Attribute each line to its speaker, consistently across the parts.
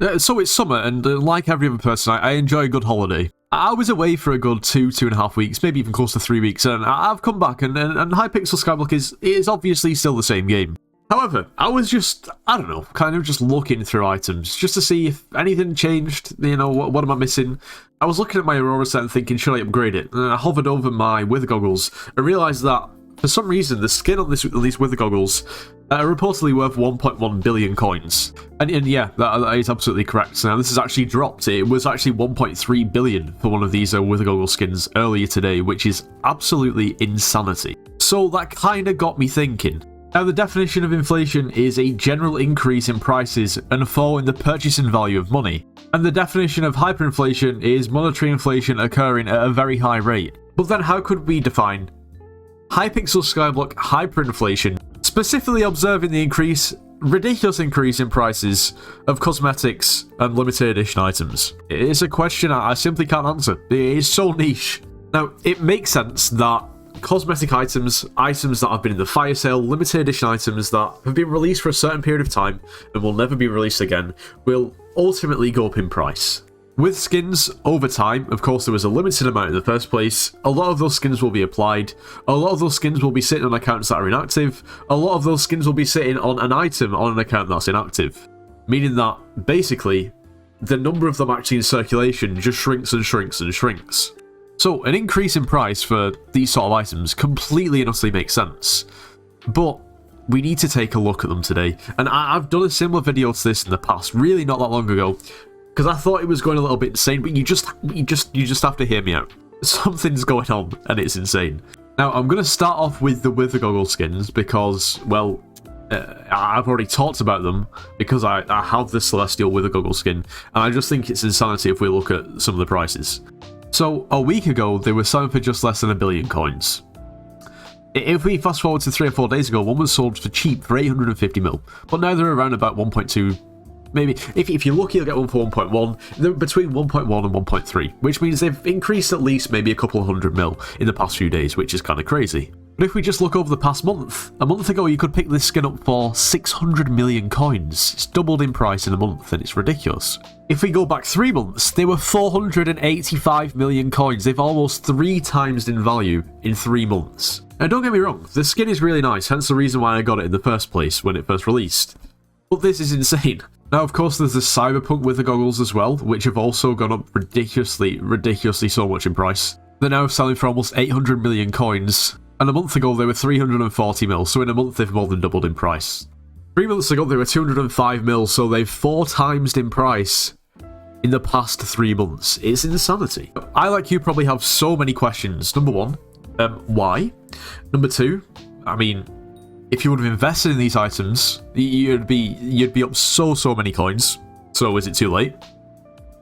Speaker 1: So it's summer, and like every other person, I enjoy a good holiday. I was away for a good 2.5 weeks, maybe even close to 3 weeks, and I've come back, and Hypixel Skyblock is obviously still the same game. However, I was just, I don't know, kind of just looking through items, just to see if anything changed, you know, what am I missing? I was looking at my Aurora set and thinking, should I upgrade it? And I hovered over my Wither Goggles and realised that, for some reason, the skin on these Wither Goggles are reportedly worth 1.1 billion coins. And yeah, that is absolutely correct. Now, this has actually dropped. It was actually 1.3 billion for one of these Wither Goggle skins earlier today, which is absolutely insanity. So that kind of got me thinking. Now, the definition of inflation is a general increase in prices and a fall in the purchasing value of money. And the definition of hyperinflation is monetary inflation occurring at a very high rate. But then how could we define Hypixel Skyblock hyperinflation, specifically observing the ridiculous increase in prices of cosmetics and limited edition items? It is a question I simply can't answer. It is so niche. Now, it makes sense that cosmetic items that have been in the fire sale, limited edition items that have been released for a certain period of time and will never be released again, will ultimately go up in price. With skins, over time, of course there was a limited amount in the first place, a lot of those skins will be applied, a lot of those skins will be sitting on accounts that are inactive, a lot of those skins will be sitting on an item on an account that's inactive. Meaning that, basically, the number of them actually in circulation just shrinks and shrinks and shrinks. So, an increase in price for these sort of items completely and utterly makes sense. But we need to take a look at them today. And I've done a similar video to this in the past, really not that long ago, because I thought it was going a little bit insane, but you just have to hear me out. Something's going on, and it's insane. Now, I'm going to start off with the Wither Goggle skins, because, well, I've already talked about them, because I have the Celestial Wither Goggle skin, and I just think it's insanity if we look at some of the prices. So, a week ago, they were selling for just less than 1 billion coins. If we fast forward to 3 or 4 days ago, one was sold for cheap for 850 mil, but now they're around about 1.2. Maybe, if you're lucky, you'll get one for 1.1. They're between 1.1 and 1.3, which means they've increased at least maybe a couple of 100 mil in the past few days, which is kind of crazy. But if we just look over the past month, a month ago you could pick this skin up for 600 million coins. It's doubled in price in a month, and it's ridiculous. If we go back 3 months, they were 485 million coins. They've almost 3 times in value in 3 months. Now, don't get me wrong, the skin is really nice, hence the reason why I got it in the first place when it first released. But this is insane. Now, of course, there's the Cyberpunk Wither Goggles as well, which have also gone up ridiculously so much in price. They're now selling for almost 800 million coins, and a month ago they were 340 mil, so in a month they've more than doubled in price. 3 months ago they were 205 mil, so they've 4 times in price in the past 3 months. It's insanity. I, like you, probably have so many questions. Number 1, why? Number 2, I mean, if you would have invested in these items, you'd be up so many coins. So is it too late?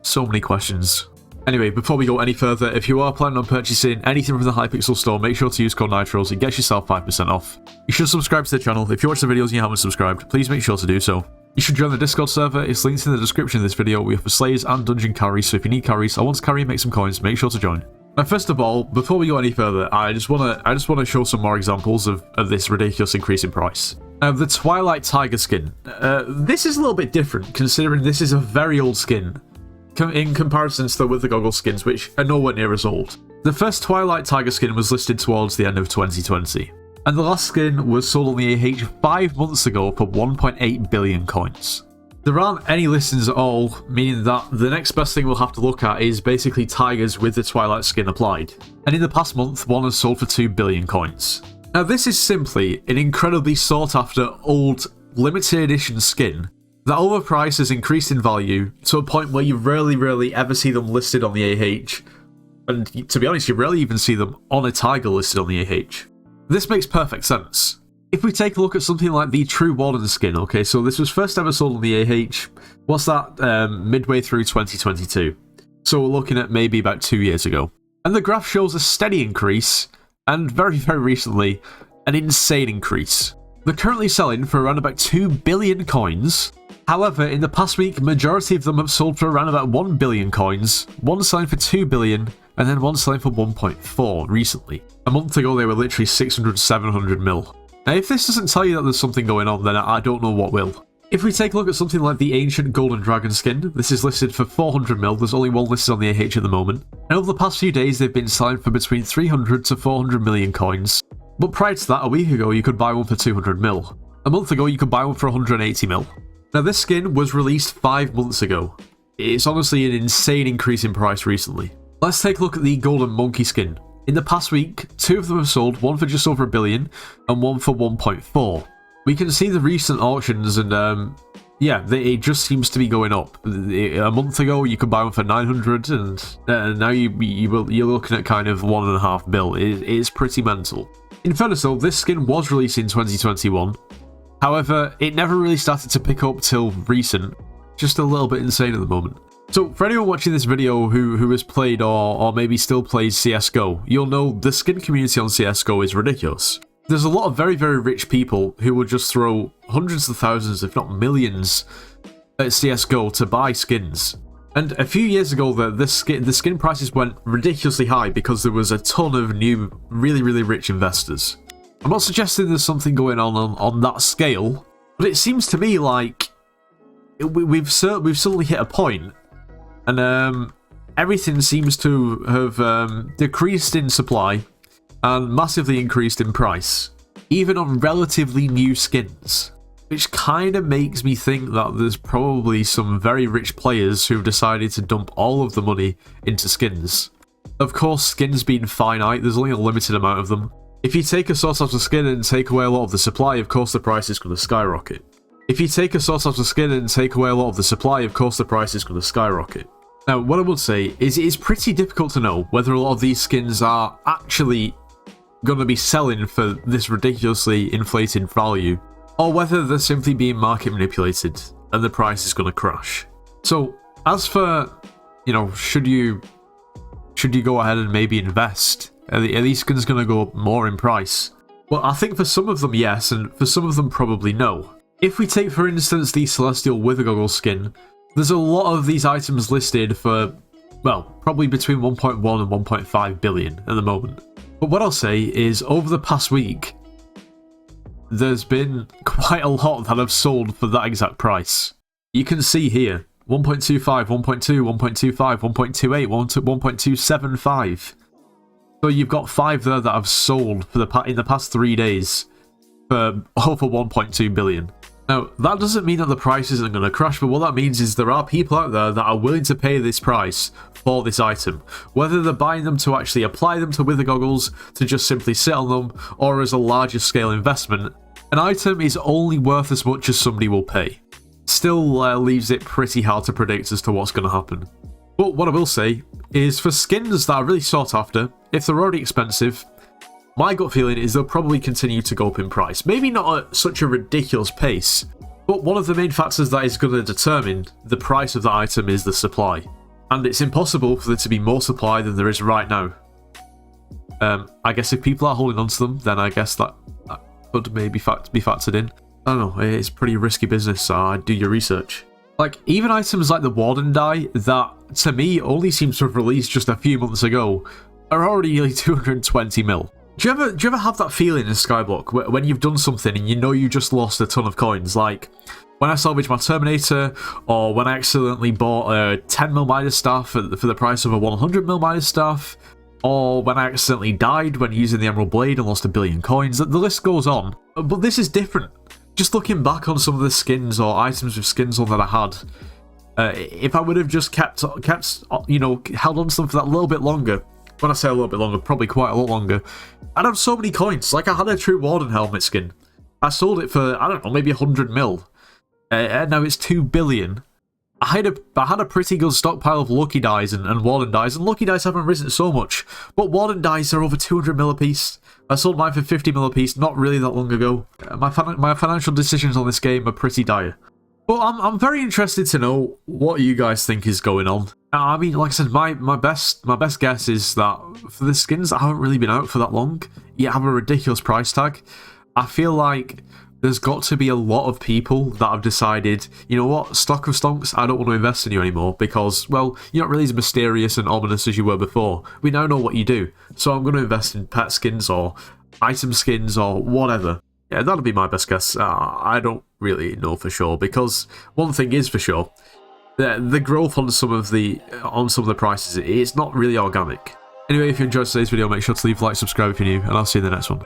Speaker 1: So many questions. Anyway, before we go any further, if you are planning on purchasing anything from the Hypixel store, make sure to use code NITROS. It gets yourself 5% off. You should subscribe to the channel. If you watch the videos and you haven't subscribed, please make sure to do so. You should join the Discord server. It's linked in the description of this video. We offer slayers and dungeon carries, so if you need carries or want to carry and make some coins, make sure to join. Now, first of all, before we go any further, I just want to show some more examples of this ridiculous increase in price. Now, the Twilight Tiger skin. This is a little bit different, considering this is a very old skin in comparison to the Wither Goggle skins, which are nowhere near as old. The first Twilight Tiger skin was listed towards the end of 2020, and the last skin was sold on the AH 5 months ago for 1.8 billion coins. There aren't any listings at all, meaning that the next best thing we'll have to look at is basically tigers with the Twilight skin applied. And in the past month, one has sold for 2 billion coins. Now, this is simply an incredibly sought after old limited edition skin that overpriced has increased in value to a point where you rarely ever see them listed on the AH. And to be honest, you rarely even see them on a tiger listed on the AH. This makes perfect sense. If we take a look at something like the True Warden skin, okay, so this was first ever sold on the AH, what's that, midway through 2022. So we're looking at maybe about 2 years ago. And the graph shows a steady increase, and very recently, an insane increase. They're currently selling for around about 2 billion coins. However, in the past week, majority of them have sold for around about 1 billion coins, one selling for 2 billion, and then one selling for 1.4 recently. A month ago, they were literally 600, 700 mil. Now, if this doesn't tell you that there's something going on, then I don't know what will. If we take a look at something like the Ancient Golden Dragon skin, this is listed for 400 mil, there's only one listed on the AH at the moment, and over the past few days they've been selling for between 300 to 400 million coins. But prior to that, a week ago you could buy one for 200 mil. A month ago you could buy one for 180 mil. Now this skin was released 5 months ago. It's honestly an insane increase in price recently. Let's take a look at the Golden Monkey skin. In the past week, 2 of them have sold, one for just over $1 billion and one for 1.4. We can see the recent auctions and yeah, it just seems to be going up. A month ago you could buy one for 900 and now you're looking at kind of $1.5 billion. It's pretty mental. In fairness though, this skin was released in 2021. However, it never really started to pick up till recent. Just a little bit insane at the moment. So for anyone watching this video who has played or maybe still plays CSGO, you'll know the skin community on CSGO is ridiculous. There's a lot of very, very rich people who will just throw hundreds of thousands, if not millions, at CSGO to buy skins. And a few years ago, the skin prices went ridiculously high because there was a ton of new, really, really rich investors. I'm not suggesting there's something going on that scale, but it seems to me like we've suddenly hit a point, and everything seems to have decreased in supply and massively increased in price, even on relatively new skins, which kind of makes me think that there's probably some very rich players who've decided to dump all of the money into skins. Of course, skins being finite, there's only a limited amount of them. If you take a source out of skin and take away a lot of the supply, of course the price is going to skyrocket. If you take a source out of skin and take away a lot of the supply, of course the price is going to skyrocket. Now, what I would say is it is pretty difficult to know whether a lot of these skins are actually going to be selling for this ridiculously inflated value, or whether they're simply being market manipulated and the price is going to crash. So, as for, you know, should you go ahead and maybe invest? Are these skins going to go up more in price? Well, I think for some of them, yes, and for some of them, probably no. If we take, for instance, the Celestial Wither Goggles skin, there's a lot of these items listed for, well, probably between 1.1 and 1.5 billion at the moment. But what I'll say is, over the past week, there's been quite a lot that have sold for that exact price. You can see here, 1.25, 1.2, 1.25, 1.28, 1.275. So you've got 5 there that have sold for in the past 3 days for over 1.2 billion. Now, that doesn't mean that the price isn't going to crash, but what that means is there are people out there that are willing to pay this price for this item. Whether they're buying them to actually apply them to Wither Goggles, to just simply sit on them, or as a larger scale investment, an item is only worth as much as somebody will pay. Still leaves it pretty hard to predict as to what's going to happen. But what I will say is, for skins that are really sought after, if they're already expensive, my gut feeling is they'll probably continue to go up in price. Maybe not at such a ridiculous pace, but one of the main factors that is going to determine the price of that item is the supply. And it's impossible for there to be more supply than there is right now. I guess if people are holding on to them, then I guess that could maybe be factored in. I don't know, it's pretty risky business, so I'd do your research. Like, even items like the Warden die, that to me only seems to have released just a few months ago, are already nearly 220 mil. Do you ever have that feeling in Skyblock when you've done something and you know you just lost a ton of coins? Like when I salvaged my Terminator, or when I accidentally bought a 10 mil Midas staff for the price of a 100 mil Midas staff, or when I accidentally died when using the Emerald Blade and lost 1 billion coins. The list goes on. But this is different. Just looking back on some of the skins or items with skins on that I had, if I would have just kept, you know, held on to them for that little bit longer. When I say a little bit longer, probably quite a lot longer, I'd have so many coins. Like, I had a True Warden helmet skin. I sold it for, I don't know, maybe 100 mil. And now it's 2 billion. I had a pretty good stockpile of Lucky Dies and Warden Dies, and Lucky Dies haven't risen so much. But Warden Dies are over 200 mil a piece. I sold mine for 50 mil a piece not really that long ago. My financial decisions on this game are pretty dire. But I'm very interested to know what you guys think is going on. I mean, like I said, my best guess is that for the skins that haven't really been out for that long, yet have a ridiculous price tag, I feel like there's got to be a lot of people that have decided, you know what, stock of stonks, I don't want to invest in you anymore because, well, you're not really as mysterious and ominous as you were before. We now know what you do, so I'm going to invest in pet skins or item skins or whatever. Yeah, that'll be my best guess. I don't really know for sure, because one thing is for sure, the growth on some of the prices, it's not really organic. Anyway, if you enjoyed today's video, make sure to leave a like, subscribe if you're new, and I'll see you in the next one.